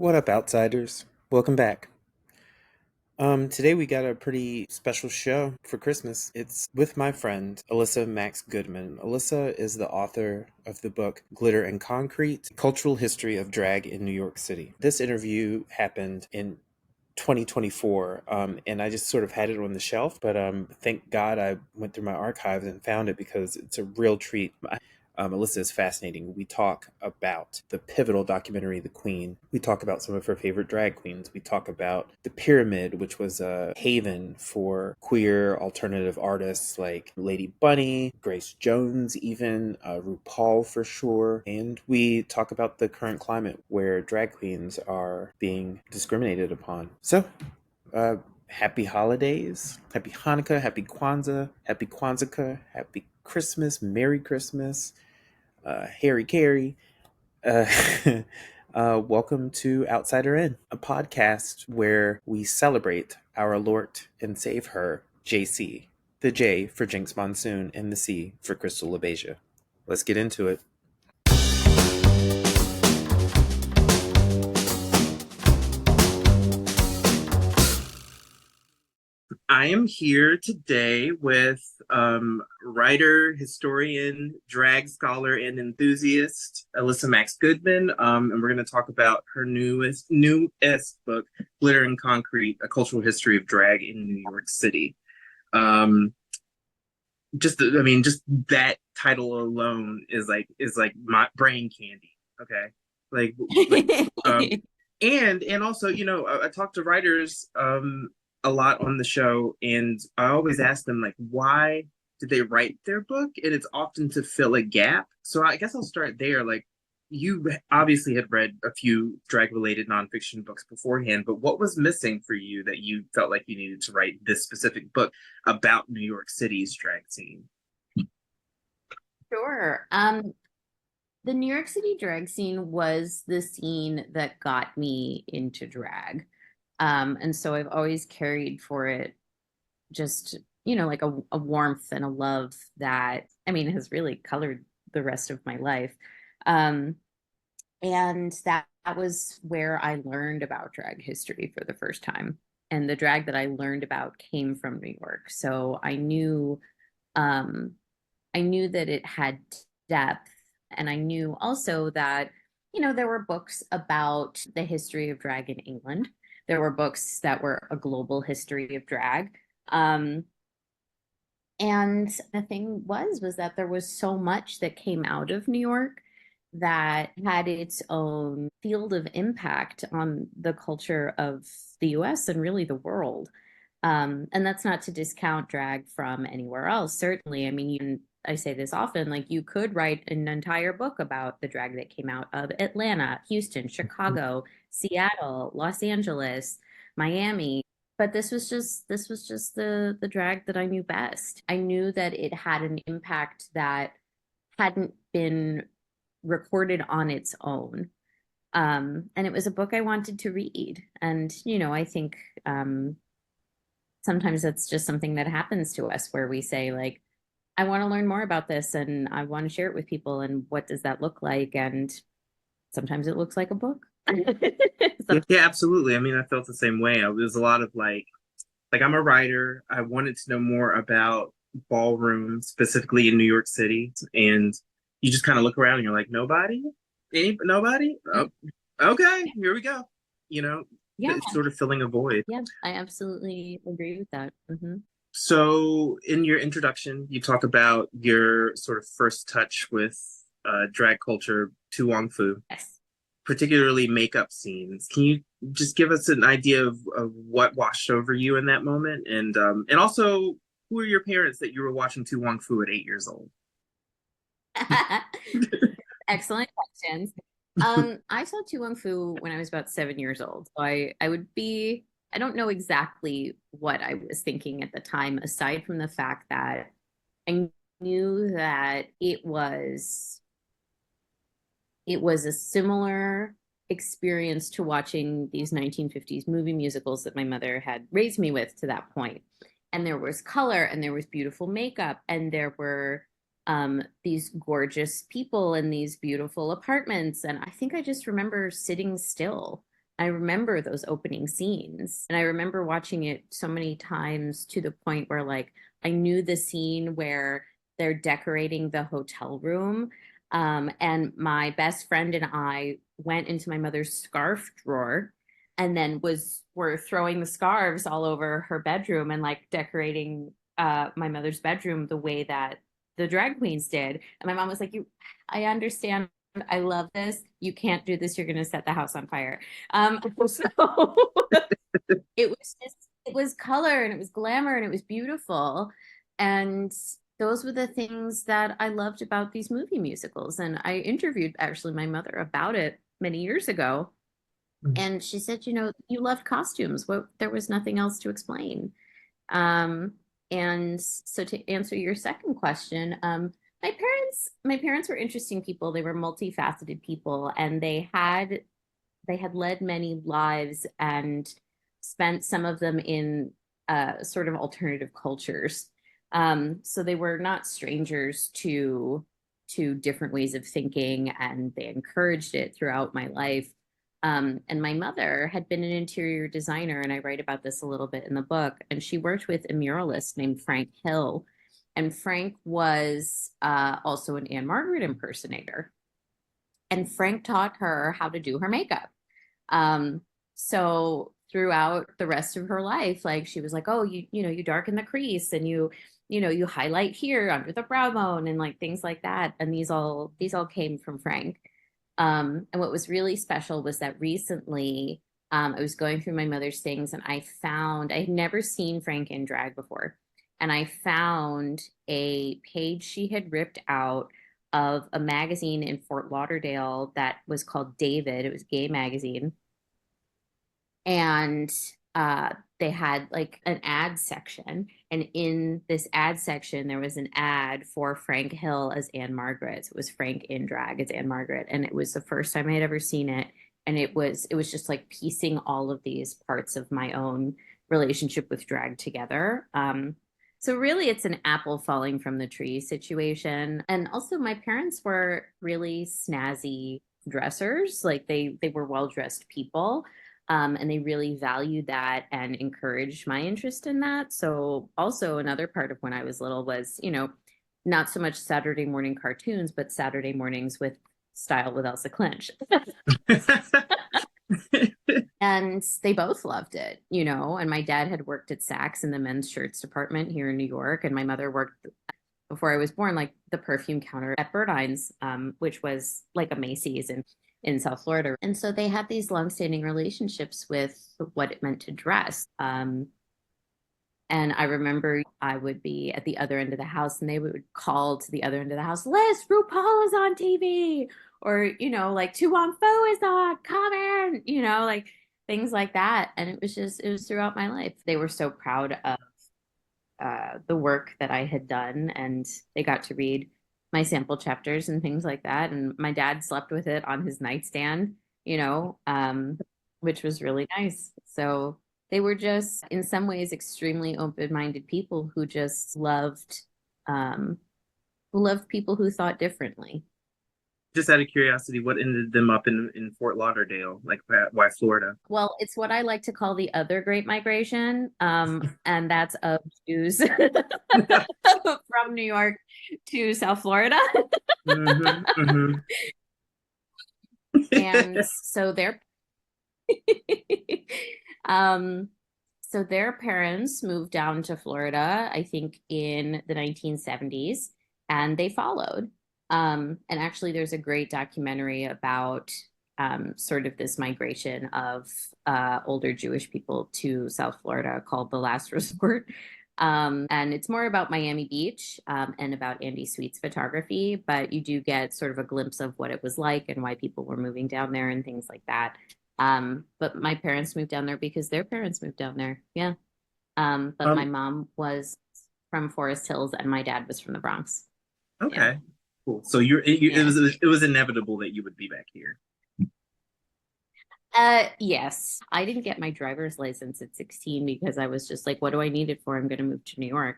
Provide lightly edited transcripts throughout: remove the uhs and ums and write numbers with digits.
What up, outsiders? Welcome back. Today we got a pretty special show for Christmas. It's with my friend, Elyssa Maxx Goodman. Elyssa is the author of the book Glitter and Concrete, Cultural History of Drag in New York City. This interview happened in 2024, and I just sort of had it on the shelf, but thank God I went through my archives and found it because it's a real treat. Elyssa is fascinating. We talk about the pivotal documentary, The Queen. We talk about some of her favorite drag queens. We talk about The Pyramid, which was a haven for queer alternative artists like Lady Bunny, Grace Jones, even RuPaul for sure. And we talk about the current climate where drag queens are being discriminated upon. So, happy holidays, happy Hanukkah, happy Kwanzaa, happy Christmas, Merry Christmas, Harry Carey. Uh, welcome to Outsider In, a podcast where we celebrate our Lord and save her, JC. The J for Jinx Monsoon and the C for Crystal LaBeija. Let's get into it. I am here today with writer, historian, drag scholar, and enthusiast Elyssa Maxx Goodman, and we're going to talk about her newest book, Glitter and Concrete: A Cultural History of Drag in New York City. Um, just that title alone is like my brain candy. Okay, like and also, I talk to writers a lot on the show, and I always ask them, like, why did they write their book? And it's often to fill a gap. So I guess I'll start there. Like, you obviously had read a few drag related nonfiction books beforehand, but what was missing for you that you felt like you needed to write this specific book about New York City's drag scene? Sure. The New York City drag scene was the scene that got me into drag. And so I've always carried for it just, like a warmth and a love that, has really colored the rest of my life. Um, and that was where I learned about drag history for the first time. And the drag that I learned about came from New York. So um, I knew that it had depth, and I knew also that, there were books about the history of drag in England. There were books that were a global history of drag. Um, and the thing was that there was so much that came out of New York that had its own field of impact on the culture of the US and really the world. And that's not to discount drag from anywhere else. Certainly, I say this often, like you could write an entire book about the drag that came out of Atlanta, Houston, Chicago, Seattle, Los Angeles, Miami. But this was just the drag that I knew best. I knew that it had an impact that hadn't been recorded on its own. And it was a book I wanted to read. And, I think sometimes that's just something that happens to us where we say, like, I want to learn more about this and I want to share it with people. And what does that look like? And sometimes it looks like a book. Yeah, yeah, absolutely. I mean, I felt the same way. There's a lot of like I'm a writer. I wanted to know more about ballroom, specifically in New York City, and you just kind of look around and you're like, nobody. Oh, okay, here we go. You know, Yeah, it's sort of filling a void. yeah, I absolutely agree with that. So, in your introduction, you talk about your sort of first touch with drag culture, Tu Wong Fu, Yes. particularly makeup scenes. Can you just give us an idea of what washed over you in that moment, and also who are your parents that you were watching Tu Wong Fu at 8 years old? Excellent questions. I saw Tu Wong Fu when I was about 7 years old. So I don't know exactly what I was thinking at the time, aside from the fact that I knew that it was a similar experience to watching these 1950s movie musicals that my mother had raised me with to that point. And there was color and there was beautiful makeup and there were these gorgeous people in these beautiful apartments. And I think I just remember sitting still I remember those opening scenes. And I remember watching it so many times to the point where like I knew the scene where they're decorating the hotel room. And my best friend and I went into my mother's scarf drawer and then were throwing the scarves all over her bedroom and like decorating my mother's bedroom the way that the drag queens did. And my mom was like, "You, I understand. I love this. You can't do this. You're going to set the house on fire." So it was color and it was glamour and it was beautiful. And those were the things that I loved about these movie musicals. And I interviewed actually my mother about it many years ago. And she said, you loved costumes. Well, there was nothing else to explain. Um, and so to answer your second question, my parents were interesting people. They were multifaceted people, and they had led many lives and spent some of them in sort of alternative cultures. So they were not strangers to different ways of thinking, and they encouraged it throughout my life. And my mother had been an interior designer, and I write about this a little bit in the book. And she worked with a muralist named Frank Hill. And Frank was also an Anne Margaret impersonator. And Frank taught her how to do her makeup. Um, so throughout the rest of her life, like she was like, "Oh, you darken the crease and you highlight here under the brow bone and like things like that." And these all came from Frank. And what was really special was that recently, I was going through my mother's things and I had never seen Frank in drag before. And I found a page she had ripped out of a magazine in Fort Lauderdale that was called David. It was a gay magazine. And they had like an ad section. And in this ad section, there was an ad for Frank Hill as Anne Margaret. So it was Frank in drag as Anne Margaret. And it was the first time I had ever seen it. And it was just like piecing all of these parts of my own relationship with drag together. So really it's an apple falling from the tree situation. And also my parents were really snazzy dressers. Like they were well-dressed people. And they really valued that and encouraged my interest in that. So also another part of when I was little was, not so much Saturday morning cartoons, but Saturday mornings with Style with Elsa Clinch. And they both loved it. And my dad had worked at Saks in the men's shirts department here in New York, and my mother worked before I was born, like the perfume counter at Birdine's, which was like a Macy's in South Florida. And so they had these longstanding relationships with what it meant to dress. And I remember I would be at the other end of the house and they would call to the other end of the house, "Liz, RuPaul is on TV." Or, like Tu Wong Fu is on, come in, like things like that. And it was throughout my life. They were so proud of the work that I had done, and they got to read my sample chapters and things like that. And my dad slept with it on his nightstand, which was really nice. So they were just, in some ways, extremely open-minded people um, who loved people who thought differently. Just out of curiosity, what ended them up in Fort Lauderdale? Like, why Florida? Well, it's what I like to call the other Great Migration, and that's of Jews from New York to South Florida. Hmm, hmm. And so um, their parents moved down to Florida, I think in the 1970s, and they followed. And actually, there's a great documentary about sort of this migration of older Jewish people to South Florida called The Last Resort. And it's more about Miami Beach and about Andy Sweet's photography, but you do get sort of a glimpse of what it was like and why people were moving down there and things like that. But my parents moved down there because their parents moved down there. Yeah. But my Um, mom was from Forest Hills and my dad was from the Bronx. Yeah. okay, cool. So it Yeah. was inevitable that you would be back here. Yes. I didn't get my driver's license at 16 because I was just like, what do I need it for? I'm going to move to New York,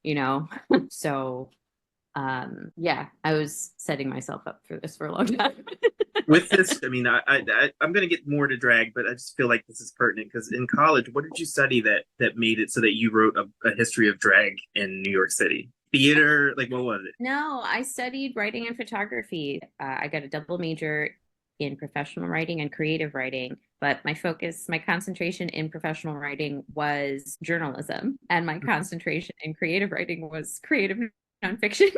you know? So, Yeah, I was setting myself up for this for a long time. With this, I mean, I'm going to get more to drag, but I just feel like this is pertinent because in college, what did you study that made it so that you wrote a history of drag in New York City? Theater, like what was it? No, I studied writing and photography. I got a double major in professional writing and creative writing, but my concentration in professional writing was journalism, and my concentration in creative writing was creative nonfiction.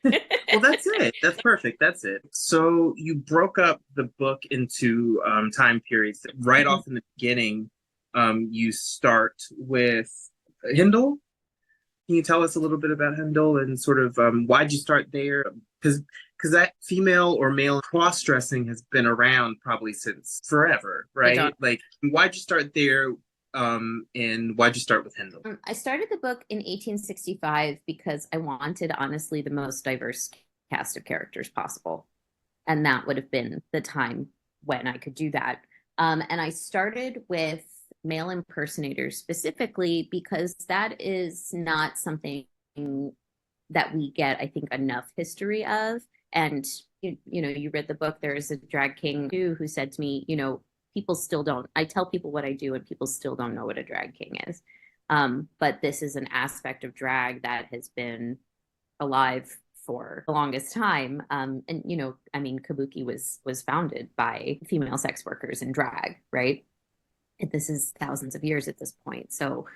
Well, that's it. That's perfect. That's it. So you broke up the book into time periods. Right off in the beginning, you start with Hindle. Can you tell us a little bit about Hindle and sort of why'd you start there? Because that female or male cross dressing has been around probably since forever, right? Like, why'd you start there? And why'd you start with Hindle? I started the book in 1865 because I wanted, honestly, the most diverse cast of characters possible. And that would have been the time when I could do that. And I started with male impersonators specifically because that is not something that we get, I think, enough history of. And you read the book. There is a drag king who said to me, people still don't. I tell people what I do, and people still don't know what a drag king is. But this is an aspect of drag that has been alive for the longest time. And I mean, kabuki was founded by female sex workers in drag, right? This is thousands of years at this point. So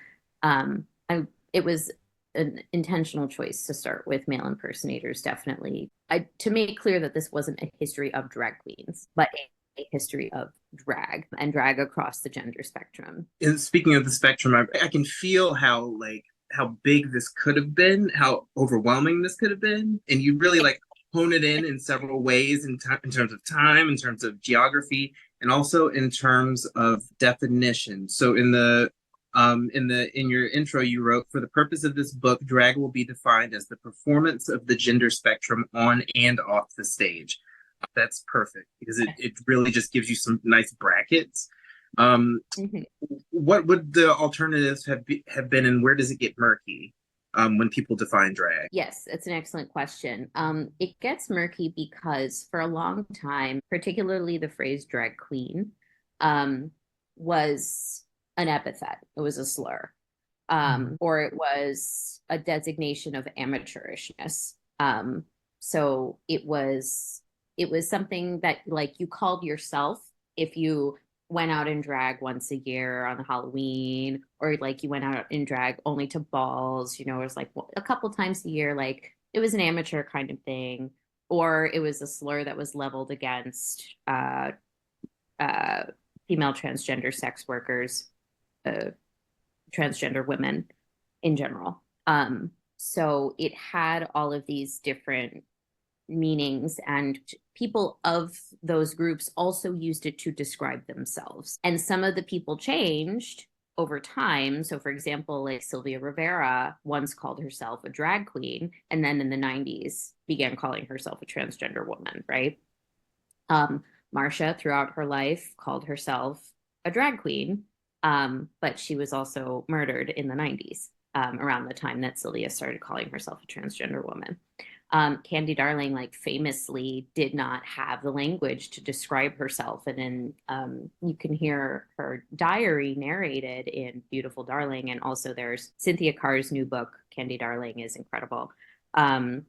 it was an intentional choice to start with male impersonators, definitely. To make clear that this wasn't a history of drag queens, but a history of drag and drag across the gender spectrum. And speaking of the spectrum, I can feel how big this could have been, how overwhelming this could have been, and you really hone it in several ways in terms of time, in terms of geography, and also in terms of definition. So in your intro, you wrote, for the purpose of this book, drag will be defined as the performance of the gender spectrum on and off the stage. That's perfect because it really just gives you some nice brackets. What would the alternatives have been, and where does it get murky when people define drag? Yes, it's an excellent question. It gets murky because for a long time, particularly the phrase drag queen, was an epithet. It was a slur, or it was a designation of amateurishness. So it was something that you called yourself if you went out in drag once a year on Halloween, or you went out in drag only to balls, it was a couple times a year, it was an amateur kind of thing, or it was a slur that was leveled against female transgender sex workers, transgender women in general. So it had all of these different meanings, and people of those groups also used it to describe themselves. And some of the people changed over time. So, for example, Sylvia Rivera once called herself a drag queen, and then in the 90s began calling herself a transgender woman, right? Marsha, throughout her life, called herself a drag queen, but she was also murdered in the 90s, around the time that Sylvia started calling herself a transgender woman. Candy Darling, famously did not have the language to describe herself. And then you can hear her diary narrated in Beautiful Darling. And also there's Cynthia Carr's new book, Candy Darling, is incredible. And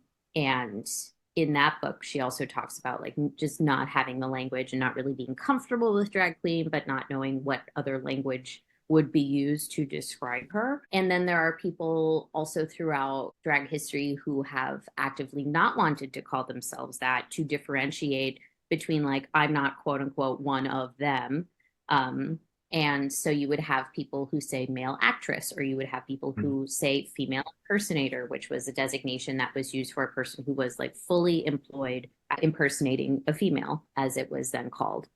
in that book, she also talks about just not having the language and not really being comfortable with drag queen, but not knowing what other language would be used to describe her. And then there are people also throughout drag history who have actively not wanted to call themselves that, to differentiate between I'm not quote unquote one of them. And so you would have people who say male actress, or you would have people who say female impersonator, which was a designation that was used for a person who was fully employed at impersonating a female, as it was then called.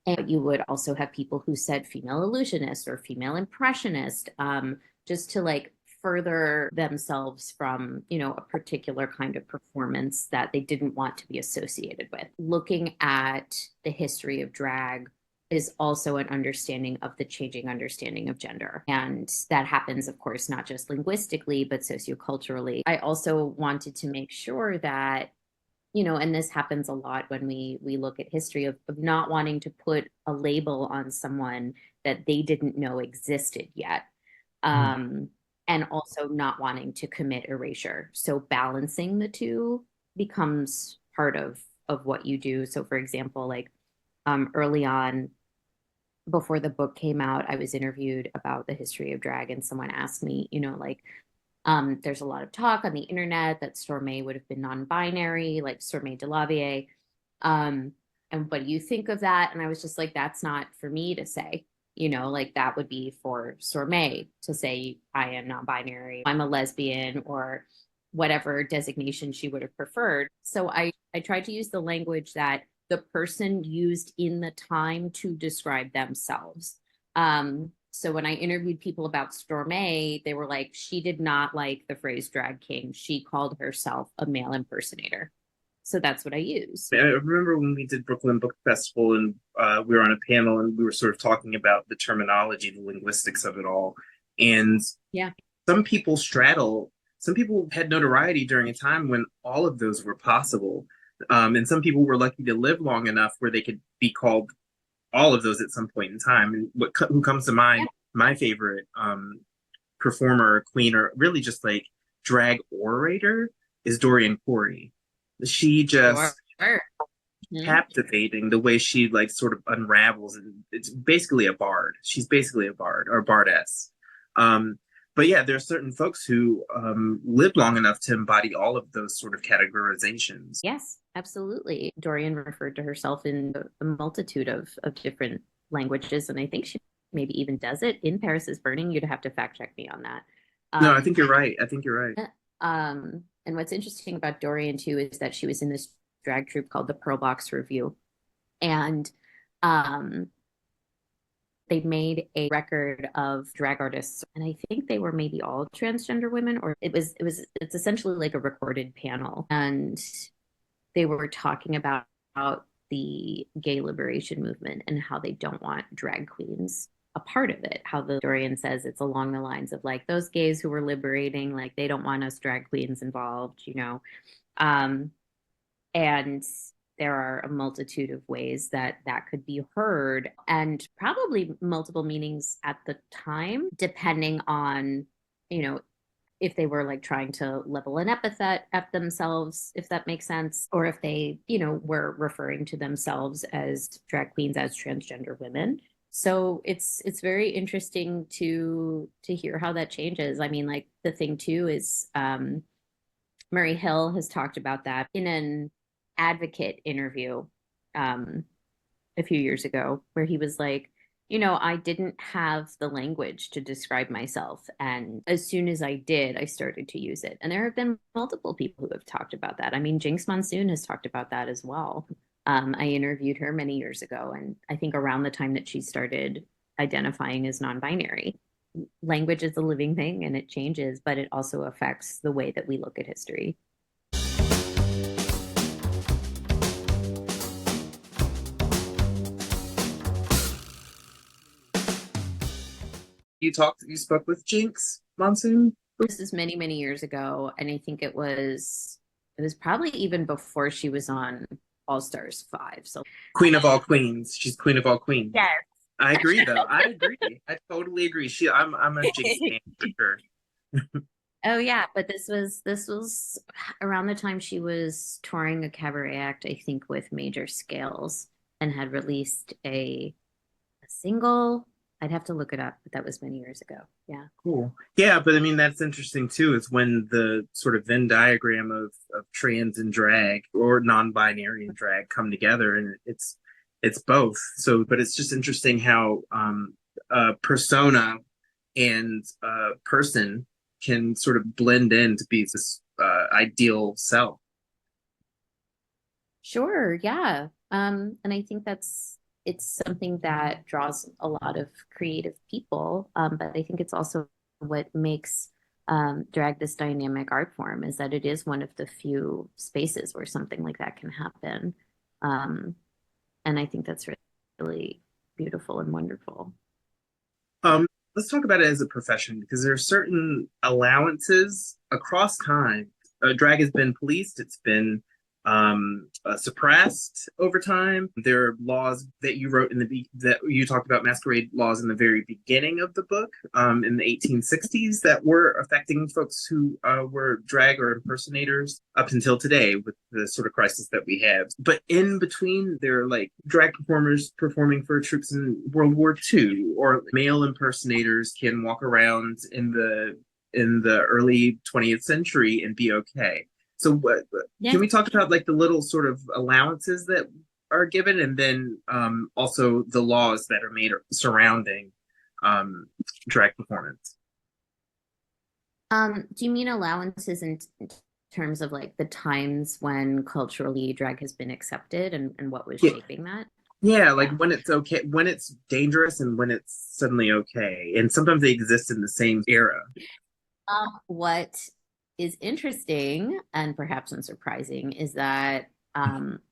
And you would also have people who said female illusionist or female impressionist, just to further themselves from, a particular kind of performance that they didn't want to be associated with. Looking at the history of drag is also an understanding of the changing understanding of gender. And that happens, of course, not just linguistically, but socioculturally. I also wanted to make sure that, and this happens a lot when we look at history of not wanting to put a label on someone that they didn't know existed yet. Um, and also not wanting to commit erasure. So balancing the two becomes part of what you do. So for example, like early on, before the book came out, I was interviewed about the history of drag, and someone asked me, like, there's a lot of talk on the internet that Stormé would have been non-binary, like Stormé Delavier. And what do you think of that? And I was just like, that's not for me to say. Like that would be for Stormé to say, I am non-binary, I'm a lesbian, or whatever designation she would have preferred. So I tried to use the language that the person used in the time to describe themselves. So when I interviewed people about Stormé, they were like, she did not like the phrase drag king. She called herself a male impersonator. So that's what I use. I remember when we did Brooklyn Book Festival and we were on a panel and we were sort of talking about the terminology, the linguistics of it all. And yeah, some people had notoriety during a time when all of those were possible. And some people were lucky to live long enough where they could be called all of those at some point in time. And who comes to mind, yeah. My favorite performer or queen, or really just like drag orator, is Dorian Corey. She just captivating the way she like sort of unravels, and it's basically a bard. She's basically a bard or bardess. But yeah, there are certain folks who lived long enough to embody all of those sort of categorizations. Yes, absolutely. Dorian referred to herself in a multitude of different languages, and I think she maybe even does it in Paris is Burning. You'd have to fact check me on that. No, I think you're right. And what's interesting about Dorian too is that she was in this drag troupe called the Pearl Box Review, and they made a record of drag artists, and I think they were maybe all transgender women, or it's essentially like a recorded panel, and they were talking about the gay liberation movement and how they don't want drag queens a part of it. How the Dorian says it's along the lines of like those gays who were liberating, like they don't want us drag queens involved, and there are a multitude of ways that could be heard, and probably multiple meanings at the time, depending on, if they were like trying to level an epithet at themselves, if that makes sense, or if they, were referring to themselves as drag queens, as transgender women. So it's very interesting to hear how that changes. I mean, like the thing too is Murray Hill has talked about that in an Advocate interview a few years ago, where he was like, I didn't have the language to describe myself. And as soon as I did, I started to use it. And there have been multiple people who have talked about that. I mean, Jinx Monsoon has talked about that as well. I interviewed her many years ago, and I think around the time that she started identifying as non-binary. Language is a living thing and it changes, but it also affects the way that we look at history. You spoke with Jinx Monsoon? This is many, many years ago, and I think it was probably even before she was on All Stars 5. So Queen of all queens. She's queen of all queens. Yes. I agree though. I agree. I totally agree. I'm a Jinx fan for sure. Oh yeah, but this was around the time she was touring a cabaret act, I think, with Major Scales, and had released a single. I'd have to look it up, but that was many years ago. Yeah. Cool. Yeah, but I mean that's interesting too, is when the sort of Venn diagram of trans and drag, or non-binary and drag, come together, and it's both. So, but it's just interesting how persona and person can sort of blend in to be this ideal self. Sure, yeah. And I think it's something that draws a lot of creative people. But I think it's also what makes drag this dynamic art form, is that it is one of the few spaces where something like that can happen. And I think that's really beautiful and wonderful. Um, let's talk about it as a profession because there are certain allowances across time. Drag has been policed, it's been suppressed over time. There are laws that you wrote that you talked about masquerade laws in the very beginning of the book, in the 1860s, that were affecting folks who were drag or impersonators up until today with the sort of crisis that we have. But in between, there are like drag performers performing for troops in World War II, or male impersonators can walk around in the early 20th century and be okay. So what Yeah. can we talk about like the little sort of allowances that are given, and then also the laws that are made surrounding drag performance? Do you mean allowances in terms of like the times when culturally drag has been accepted and what was Yeah, shaping that? yeah, like Yeah. when it's okay, when it's dangerous, and when it's suddenly okay. And sometimes they exist in the same era. What is interesting and perhaps unsurprising is that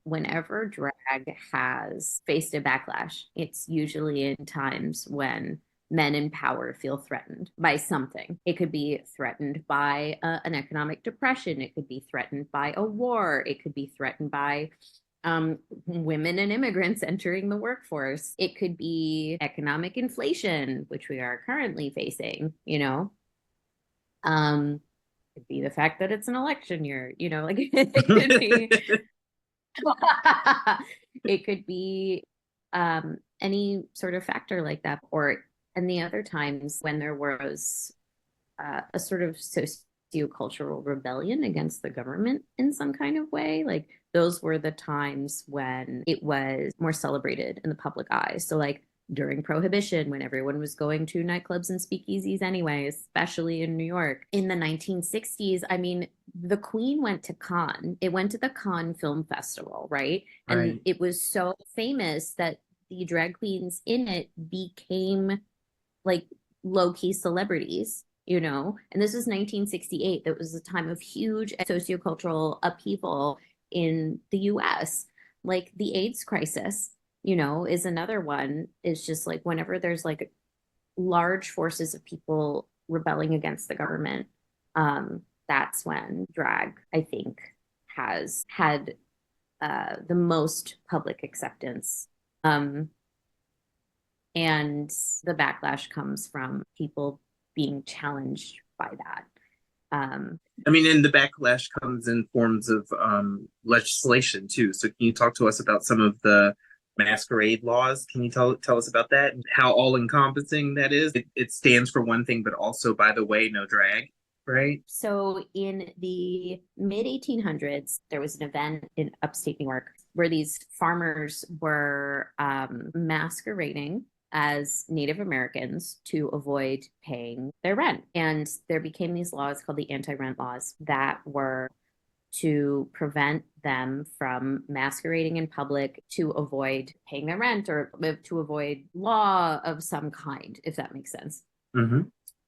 whenever drag has faced a backlash, it's usually in times when men in power feel threatened by something. It could be threatened by an economic depression, it could be threatened by a war, it could be threatened by women and immigrants entering the workforce, it could be economic inflation, which we are currently facing, you know. Could be the fact that it's an election year, you know, like it could be it could be any sort of factor like that. Or and the other times when there was a sort of sociocultural rebellion against the government in some kind of way, like those were the times when it was more celebrated in the public eye. So like during Prohibition, when everyone was going to nightclubs and speakeasies anyway, especially in New York. In the 1960s, I mean, the Queen went to Cannes. It went to the Cannes Film Festival, right? And Right. it was so famous that the drag queens in it became like low-key celebrities, you know. And this was 1968. That was a time of huge sociocultural upheaval in the US. Like the AIDS crisis, you know, is another one. Is just like whenever there's like large forces of people rebelling against the government, that's when drag, I think, has had the most public acceptance. And the backlash comes from people being challenged by that. I mean, and the backlash comes in forms of legislation too. So can you talk to us about some of the masquerade laws? Can you tell us about that and how all encompassing that is? It stands for one thing, but also, by the way, no drag, right? So in the mid 1800s, there was an event in upstate New York where these farmers were masquerading as Native Americans to avoid paying their rent. And there became these laws called the anti-rent laws that were to prevent them from masquerading in public to avoid paying their rent or to avoid law of some kind, if that makes sense. Mm-hmm.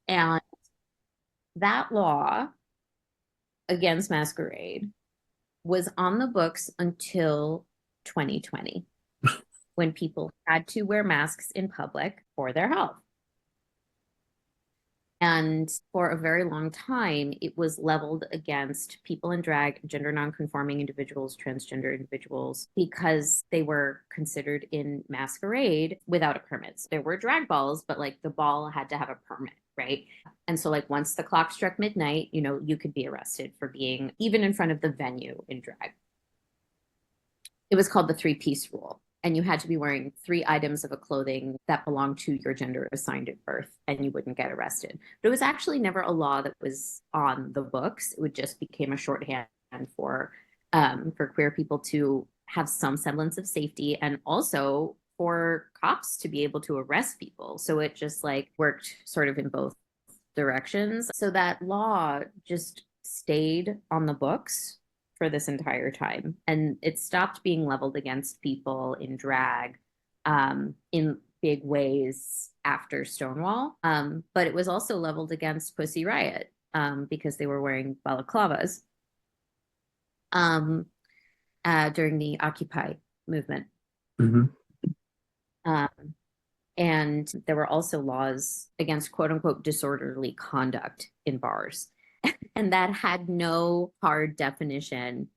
And that law against masquerade was on the books until 2020, when people had to wear masks in public for their health. And for a very long time, it was leveled against people in drag, gender nonconforming individuals, transgender individuals, because they were considered in masquerade without a permit. There were drag balls, but like the ball had to have a permit, right? And so like once the clock struck midnight, you know, you could be arrested for being even in front of the venue in drag. It was called the three-piece rule. And you had to be wearing 3 items of a clothing that belonged to your gender assigned at birth, and you wouldn't get arrested. But it was actually never a law that was on the books. It would just became a shorthand for queer people to have some semblance of safety, and also for cops to be able to arrest people. So it just like worked sort of in both directions. So that law just stayed on the books for this entire time. And it stopped being leveled against people in drag in big ways after Stonewall. But it was also leveled against Pussy Riot because they were wearing balaclavas during the Occupy movement. Mm-hmm. Um, And there were also laws against quote unquote disorderly conduct in bars. And that had no hard definition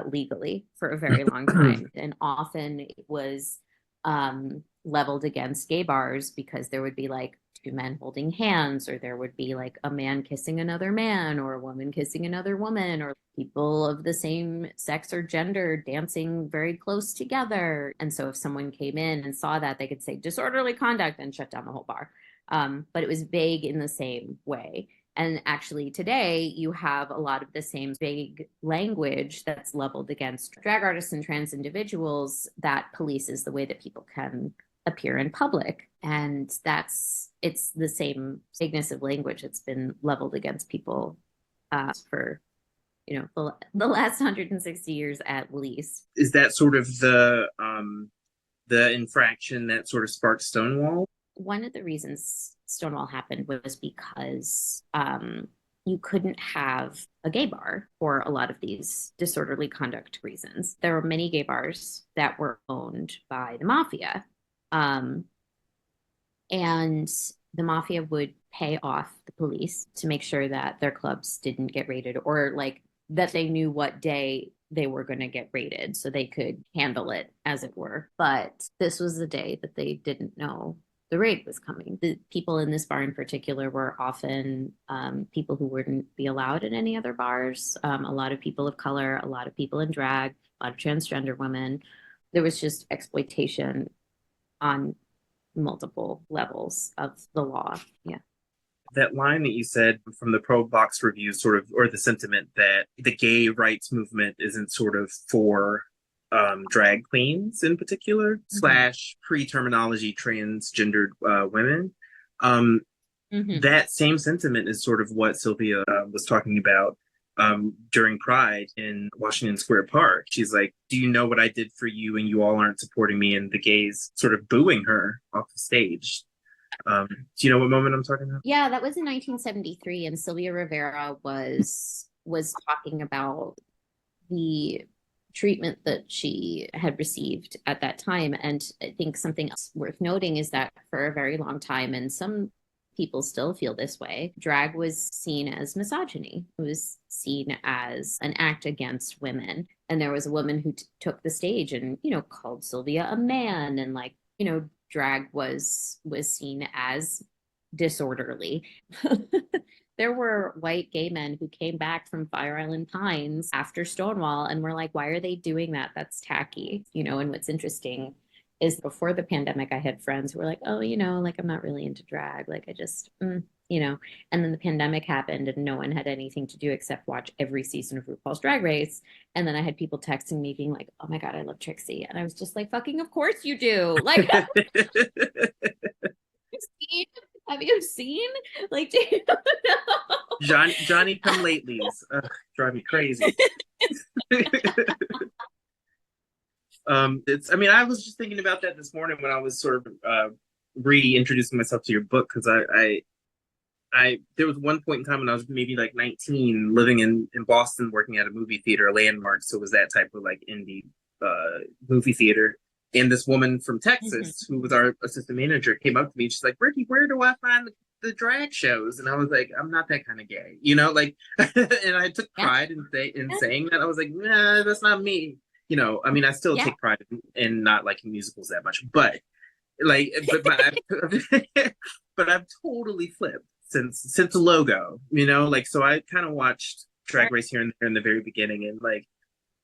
legally for a very long time. And often it was leveled against gay bars because there would be like two men holding hands, or there would be like a man kissing another man, or a woman kissing another woman, or people of the same sex or gender dancing very close together. And so if someone came in and saw that, they could say disorderly conduct and shut down the whole bar. But it was vague in the same way. And actually, today, you have a lot of the same vague language that's leveled against drag artists and trans individuals that polices the way that people can appear in public. And it's the same vagueness of language that's been leveled against people for, the last 160 years at least. Is that sort of the infraction that sort of sparked Stonewall? One of the reasons Stonewall happened was because you couldn't have a gay bar for a lot of these disorderly conduct reasons. There were many gay bars that were owned by the mafia. And the mafia would pay off the police to make sure that their clubs didn't get raided, or like that they knew what day they were going to get raided so they could handle it, as it were. But this was the day that they didn't know the raid was coming. The people in this bar in particular were often people who wouldn't be allowed in any other bars. A lot of people of color, a lot of people in drag, a lot of transgender women. There was just exploitation on multiple levels of the law. Yeah. That line that you said from the Pro Box review, sort of, or the sentiment that the gay rights movement isn't sort of for drag queens in particular, slash pre-terminology transgendered women. That same sentiment is sort of what Sylvia was talking about during Pride in Washington Square Park. She's like, do you know what I did for you, and you all aren't supporting me? And the gays sort of booing her off the stage. Do you know what moment I'm talking about? Yeah, that was in 1973, and Sylvia Rivera was talking about the treatment that she had received at that time. And I think something else worth noting is that for a very long time, and some people still feel this way, drag was seen as misogyny. It was seen as an act against women. And there was a woman who took the stage and, called Sylvia a man, and like, drag was seen as disorderly. There were white gay men who came back from Fire Island Pines after Stonewall and were like, why are they doing that? That's tacky. And what's interesting is before the pandemic, I had friends who were like, oh, like I'm not really into drag. Like I just, and then the pandemic happened and no one had anything to do except watch every season of RuPaul's Drag Race. And then I had people texting me being like, oh my God, I love Trixie. And I was just like, fucking, of course you do. Like, have you seen? Like, do you know? Johnny come latelys. Drive me crazy. I was just thinking about that this morning when I was sort of reintroducing myself to your book, because I there was one point in time when I was maybe like 19, living in Boston, working at a movie theater, a Landmark, so it was that type of like indie movie theater. And this woman from Texas, who was our assistant manager, came up to me. She's like, Ricky, where do I find the drag shows? And I was like, I'm not that kind of gay, and I took pride in saying that. I was like, nah, that's not me. I still take pride in not liking musicals that much, but but I've totally flipped since the logo, so I kind of watched Drag Race here and there in the very beginning, and like,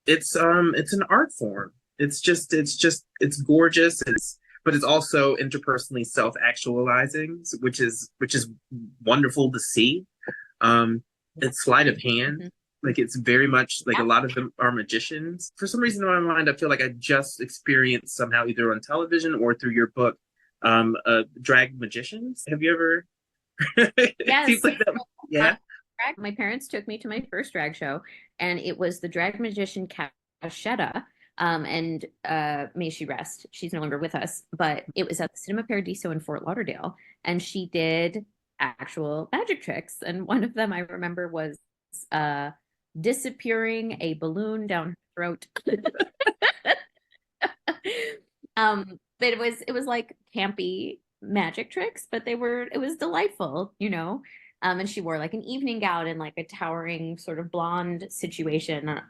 it's an art form. It's gorgeous. But it's also interpersonally self-actualizing, which is wonderful to see. It's sleight of hand. Like, it's very much like a lot of them are magicians. For some reason in my mind, I feel like I just experienced somehow, either on television or through your book, drag magicians. Have you ever? Yes. Like that. Yeah. My parents took me to my first drag show, and it was the drag magician Cashetta. And may she rest. She's no longer with us, but it was at the Cinema Paradiso in Fort Lauderdale, and she did actual magic tricks. And one of them I remember was disappearing a balloon down her throat. but it was like campy magic tricks, but it was delightful, you know. And she wore like an evening gown and like a towering sort of blonde situation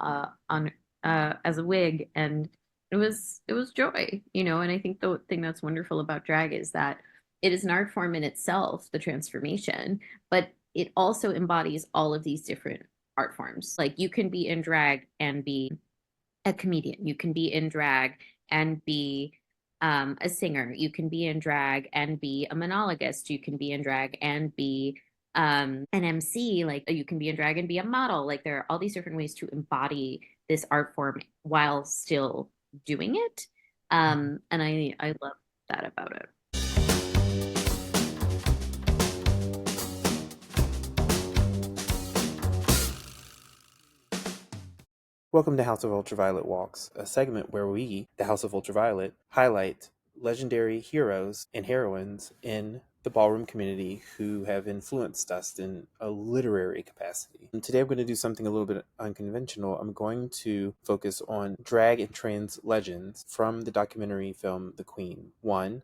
on as a wig, and it was joy, you know. And I think the thing that's wonderful about drag is that it is an art form in itself, the transformation, but it also embodies all of these different art forms. Like you can be in drag and be a comedian. You can be in drag and be a singer. You can be in drag and be a monologist. You can be in drag and be an MC. Like you can be in drag and be a model. Like there are all these different ways to embody this art form while still doing it. And I love that about it. Welcome to House of Ultraviolet Walks, a segment where we, the House of Ultraviolet, highlight legendary heroes and heroines in the ballroom community who have influenced us in a literary capacity. And today I'm going to do something a little bit unconventional. I'm going to focus on drag and trans legends from the documentary film The Queen. One,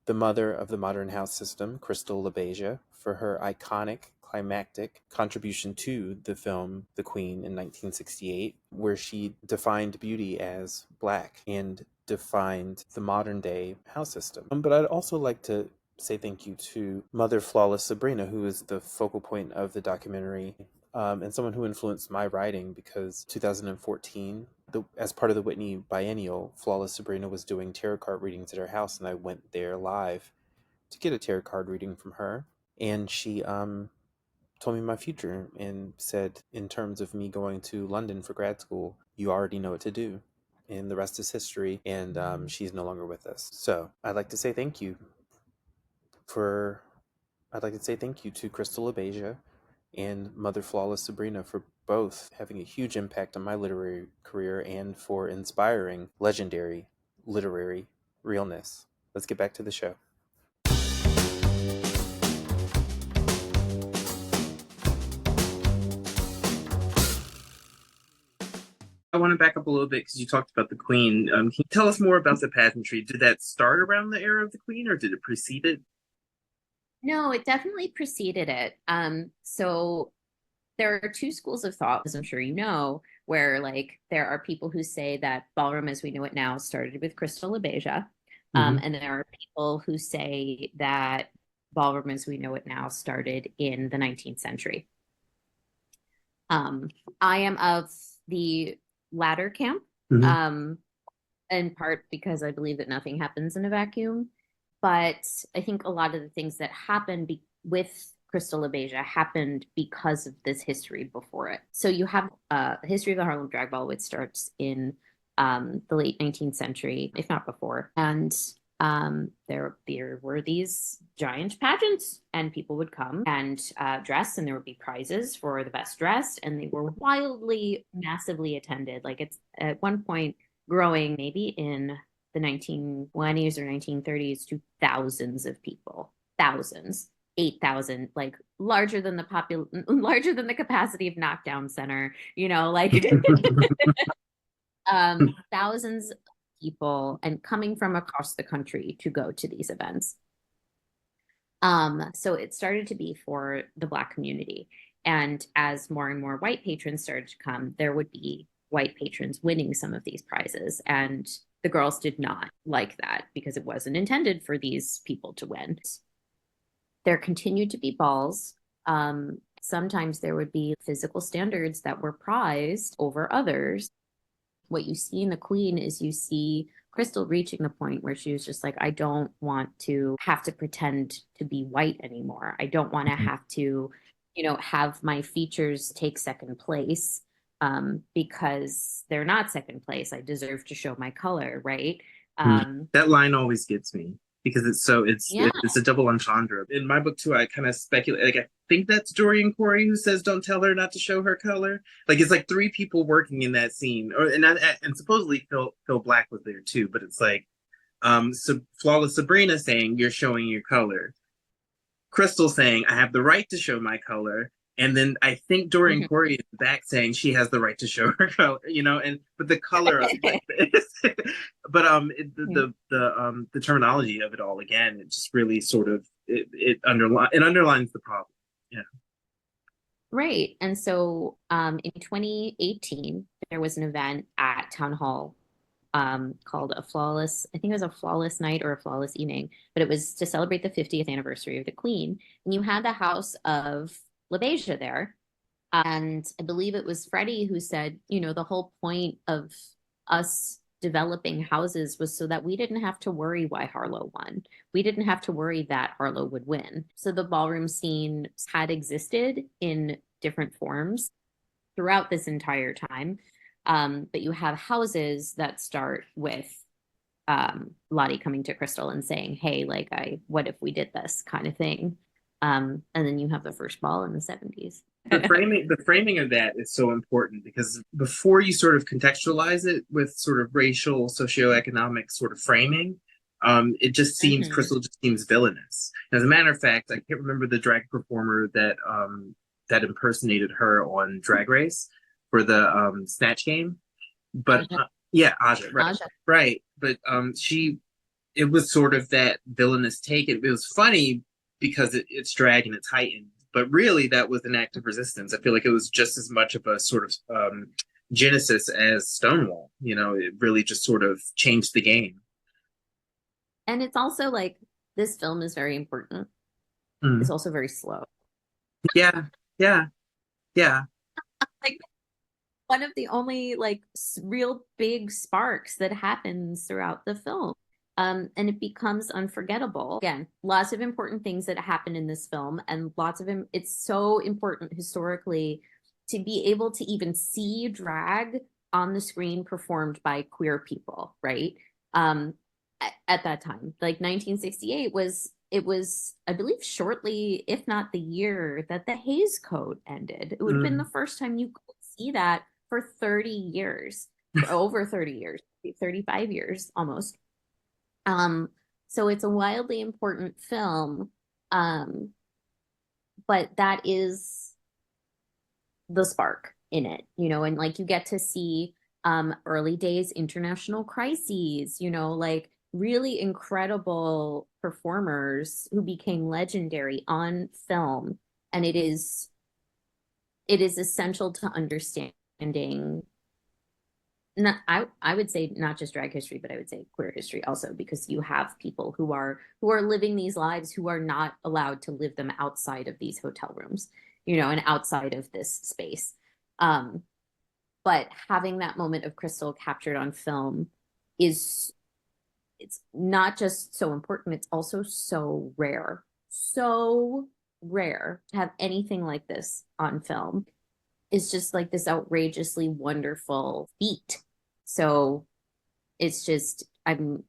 the mother of the modern house system, Crystal LaBeija, for her iconic climactic contribution to the film The Queen in 1968, where she defined beauty as Black and defined the modern day house system. But I'd also like to say thank you to Mother Flawless Sabrina, who is the focal point of the documentary, and someone who influenced my writing, because 2014, as part of the Whitney Biennial, Flawless Sabrina was doing tarot card readings at her house, and I went there live to get a tarot card reading from her. And she told me my future and said, in terms of me going to London for grad school, you already know what to do. And the rest is history, and she's no longer with us. So I'd like to say thank you to Crystal LaBeija and Mother Flawless Sabrina for both having a huge impact on my literary career and for inspiring legendary literary realness. Let's get back to the show. I want to back up a little bit because you talked about the Queen. Can you tell us more about the pageantry? Did that start around the era of the Queen, or did it precede it? No, it definitely preceded it. So there are two schools of thought, as I'm sure you know, where like there are people who say that ballroom as we know it now started with Crystal LaBeija. And there are people who say that ballroom as we know it now started in the 19th century. I am of the latter camp, in part because I believe that nothing happens in a vacuum. But I think a lot of the things that happened with Crystal LaBeija happened because of this history before it. So you have the history of the Harlem Drag Ball, which starts in the late 19th century, if not before. And there were these giant pageants, and people would come and dress, and there would be prizes for the best dressed, and they were wildly, massively attended. Like it's at one point growing maybe in the 1920s or 1930s to thousands of people, thousands, 8,000, like larger than the capacity of Knockdown Center, you know, like thousands of people and coming from across the country to go to these events. So it started to be for the Black community. And as more and more white patrons started to come, there would be white patrons winning some of these prizes. And the girls did not like that because it wasn't intended for these people to win. There continued to be balls. Sometimes there would be physical standards that were prized over others. What you see in the Queen is you see Crystal reaching the point where she was just like, I don't want to have to pretend to be white anymore. I don't want to have to, have my features take second place, because they're not second place. I deserve to show my color, right? That line always gets me because it's a double entendre. In my book too, I kind of speculate. Like I think that's Dorian Corey who says, "Don't tell her not to show her color." Like it's like three people working in that scene, and supposedly Phil Black was there too. But it's like, so Flawless Sabrina saying, "You're showing your color." Crystal saying, "I have the right to show my color," And then I think Dorian Mhm. Corey is back saying she has the right to show her color, and but the color of like this, but the terminology of it all again, it just really sort of it underlines the problem. Yeah. Right. And so in 2018, there was an event at Town Hall called a flawless, I think it was a flawless night or a flawless evening, but it was to celebrate the 50th anniversary of the Queen. And you had the House of LaBeija there. And I believe it was Freddie who said, the whole point of us developing houses was so that we didn't have to worry why Harlow won. We didn't have to worry that Harlow would win. So the ballroom scene had existed in different forms throughout this entire time. But you have houses that start with Lottie coming to Crystal and saying, "Hey, like, what if we did this," kind of thing. And then you have the first ball in the 70s. The framing of that is so important because before you sort of contextualize it with sort of racial, socioeconomic sort of framing, it just seems Mhm. Crystal just seems villainous. As a matter of fact, I can't remember the drag performer that impersonated her on Drag Race for the Snatch Game, but Aja. yeah, Aja, right, Aja. right. But she it was sort of that villainous take. It was funny because it's drag and it's heightened, but really that was an act of resistance. I feel like it was just as much of a sort of genesis as Stonewall. It really just sort of changed the game. And it's also like this film is very important. It's Mm. also very slow. Yeah, yeah, yeah. Like one of the only like real big sparks that happens throughout the film. And it becomes unforgettable. Again, lots of important things that happen in this film, and lots of them. It's so important historically to be able to even see drag on the screen performed by queer people, right? At that time, like 1968 was, I believe, shortly, if not the year that the Hays Code ended. It would have been the Mm. first time you could see that for 30 years, for over 30 years, 35 years almost. Um, so it's a wildly important film. Um, but that is the spark in it, and like you get to see early days international crises, like really incredible performers who became legendary on film. And it is essential to understanding, not, I would say not just drag history, but I would say queer history also, because you have people who are living these lives who are not allowed to live them outside of these hotel rooms, and outside of this space. Um, but having that moment of Crystal captured on film is it's not just so important, it's also so rare to have anything like this on film. It's just like this outrageously wonderful feat. So it's just I'm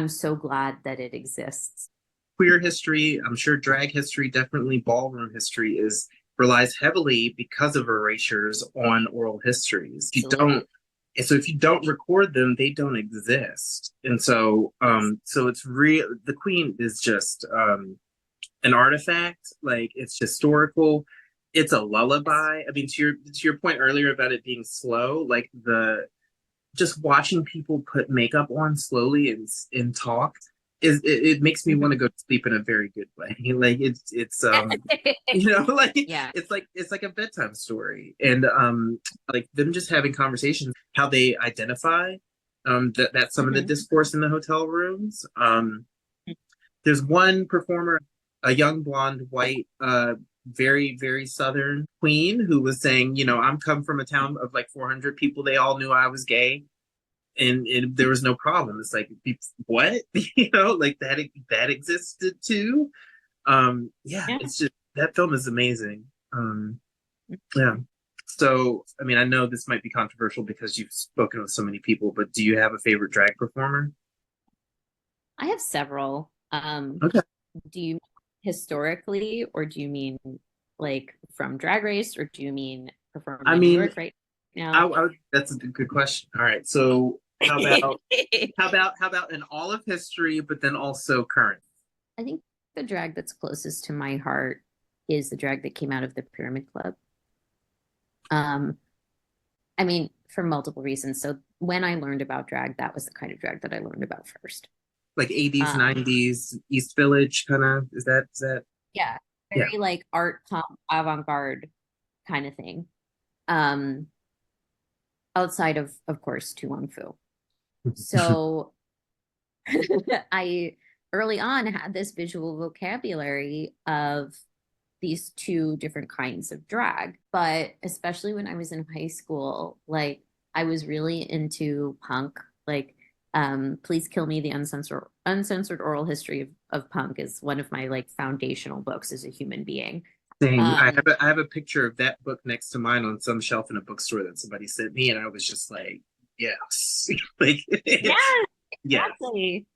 so glad that it exists. Queer history, I'm sure drag history, definitely ballroom history is relies heavily because of erasures on oral histories. Absolutely. If you don't record them, they don't exist. And so it's real. The Queen is just an artifact. Like it's historical. It's a lullaby. I mean, to your point earlier about it being slow, like the just watching people put makeup on slowly and talk it makes me want to go to sleep in a very good way. Like it's like Yeah. it's like a bedtime story, and like them just having conversations, how they identify that some of the Mhm. discourse in the hotel rooms. There's one performer, a young blonde white very very southern queen, who was saying, I'm come from a town of like 400 people, they all knew I was gay, and there was no problem. It's like, what? Like that existed too. Yeah, Yeah. it's just that film is amazing. Yeah. So, I mean, I know this might be controversial because you've spoken with so many people, but do you have a favorite drag performer? I have several. Okay. Do you mean historically, or do you mean like from Drag Race, or do you mean performing I in New mean, York right now? that's a good question. All right. So, how about I how about in all of history, but then also current? think the drag that's closest to my heart is the drag that came out of the Pyramid Club. I mean, for multiple reasons. So when I learned about drag, that was the kind of drag that I learned about first. Like 80s, Um, 90s, East Village kind of. Is that? yeah, Yeah. very like art pop avant-garde kind of thing. Um, outside of course, Tu Wong Fu. So I early on had this visual vocabulary of these two different kinds of drag. But especially when I was in high school, like I was really into punk. Like, Please Kill Me, the uncensored oral history of punk is one of my like foundational books as a human being. Same. Um, I have a picture of that book next to mine on some shelf in a bookstore that somebody sent me, and I was just like, yes, like, yeah, yeah. exactly.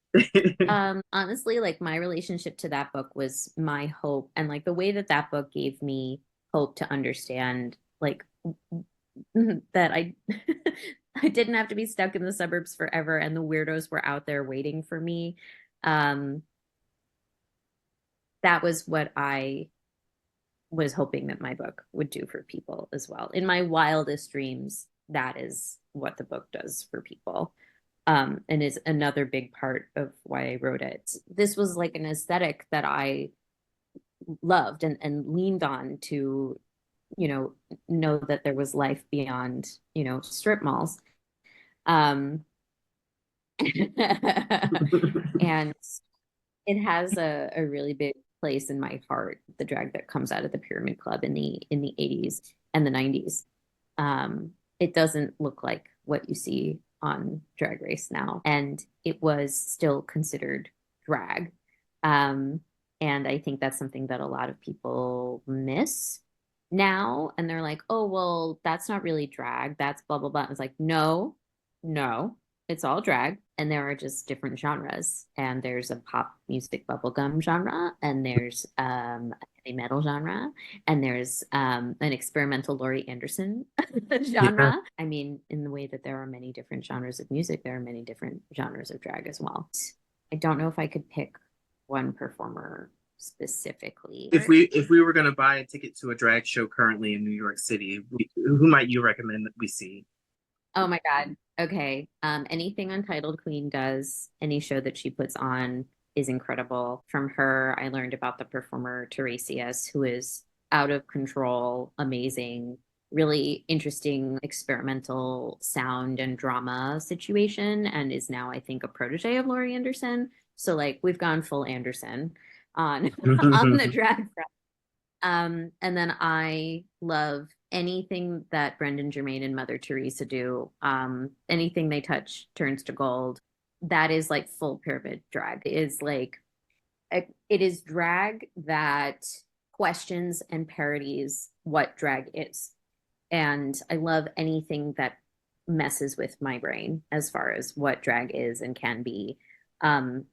Honestly, like my relationship to that book was my hope, and like the way that that book gave me hope to understand, like that I I didn't have to be stuck in the suburbs forever, and the weirdos were out there waiting for me. Um, that was what I was hoping that my book would do for people as well. In my wildest dreams, that is what the book does for people. And is another big part of why I wrote it. This was like an aesthetic that I loved and leaned on to, know that there was life beyond, strip malls. Um, and it has a really big place in my heart, the drag that comes out of the Pyramid Club in the 80s and the 90s. It doesn't look like what you see on Drag Race now. And it was still considered drag. Um, and I think that's something that a lot of people miss now. And they're like, oh, well, that's not really drag. That's blah, blah, blah. And it's like, no, no, it's all drag. And there are just different genres. And there's a pop music bubblegum genre, and there's a heavy metal genre, and there's an experimental Laurie Anderson Yeah. genre. I mean, in the way that there are many different genres of music, there are many different genres of drag as well. I don't know if I could pick one performer specifically. If we were gonna buy a ticket to a drag show currently in New York City, who might you recommend that we see? Oh my God. Okay. Anything Untitled Queen does, any show that she puts on is incredible. From her, I learned about the performer Tiresias, who is out of control, amazing, really interesting experimental sound and drama situation, and is now, I think, a protege of Laurie Anderson. So like we've gone full Anderson on on the drag front. And then I love anything that Brendan Germain and Mother Teresa do. Anything they touch turns to gold. That is like full pyramid drag. It is like it is drag that questions and parodies what drag is. And I love anything that messes with my brain as far as what drag is and can be.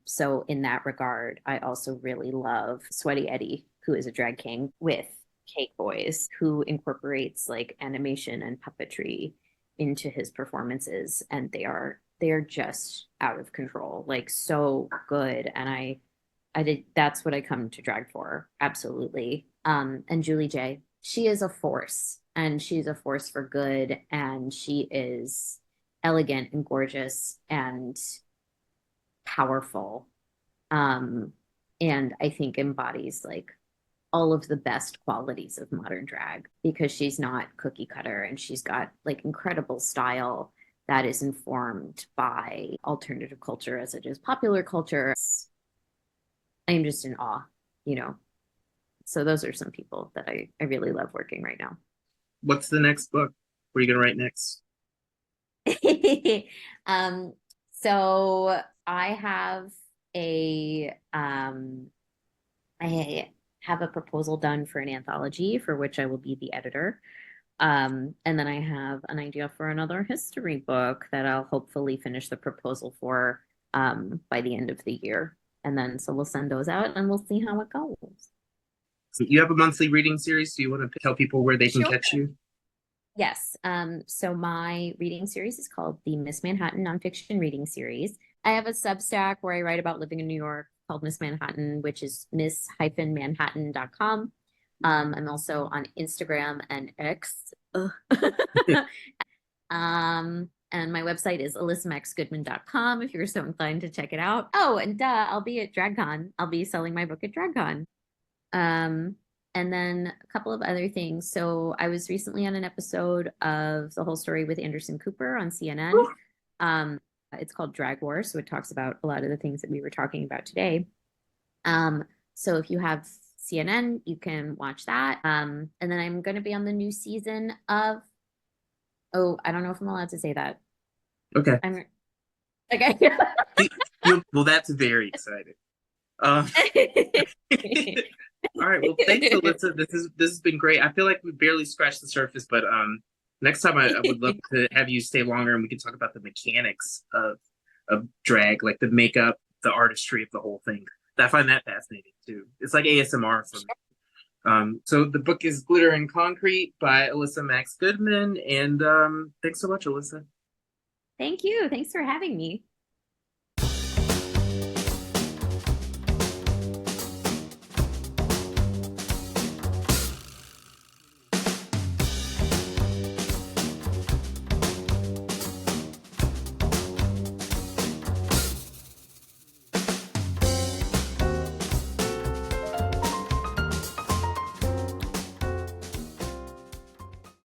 So in that regard, I also really love Sweaty Eddie, who is a drag king with Cake Boys, who incorporates like animation and puppetry into his performances, and they are just out of control, like so good. And I did that's what I come to drag for, absolutely. And Julie J, she is a force, and she's a force for good, and she is elegant and gorgeous and powerful. Um, and I think embodies like all of the best qualities of modern drag, because she's not cookie cutter, and she's got like incredible style that is informed by alternative culture as it is popular culture. I am just in awe, you know. So those are some people that I really love working right now. What's the next book? What are you gonna write next? um, so I have I have a proposal done for an anthology for which I will be the editor. And then I have an idea for another history book that I'll hopefully finish the proposal for by the end of the year. And then so we'll send those out and we'll see how it goes. So you have a monthly reading series. Do you want to tell people where they can Sure. catch you? Yes. So my reading series is called the Miss Manhattan Nonfiction Reading Series. I have a Substack where I write about living in New York called Miss Manhattan, which is miss-manhattan.com. I'm also on Instagram and X. Ugh. And my website is ElyssaMaxGoodman.com if you're so inclined to check it out. Oh, and I'll be at DragCon. I'll be selling my book at DragCon. Um, and then a couple of other things. So I was recently on an episode of The Whole Story with Anderson Cooper on CNN. It's called Drag War, so it talks about a lot of the things that we were talking about today. So if you have CNN, you can watch that. And then I'm going to be on the new season of, oh, I don't know if I'm allowed to say that. Okay. I'm okay. Well, that's very exciting. All right. Well, thanks, Elyssa. This has been great. I feel like we barely scratched the surface, but next time I would love to have you stay longer and we can talk about the mechanics of drag, like the makeup, the artistry of the whole thing. I find that fascinating too. It's like ASMR for me. So the book is Glitter and Concrete by Elyssa Maxx Goodman, and thanks so much, Elyssa. Thank you. Thanks for having me.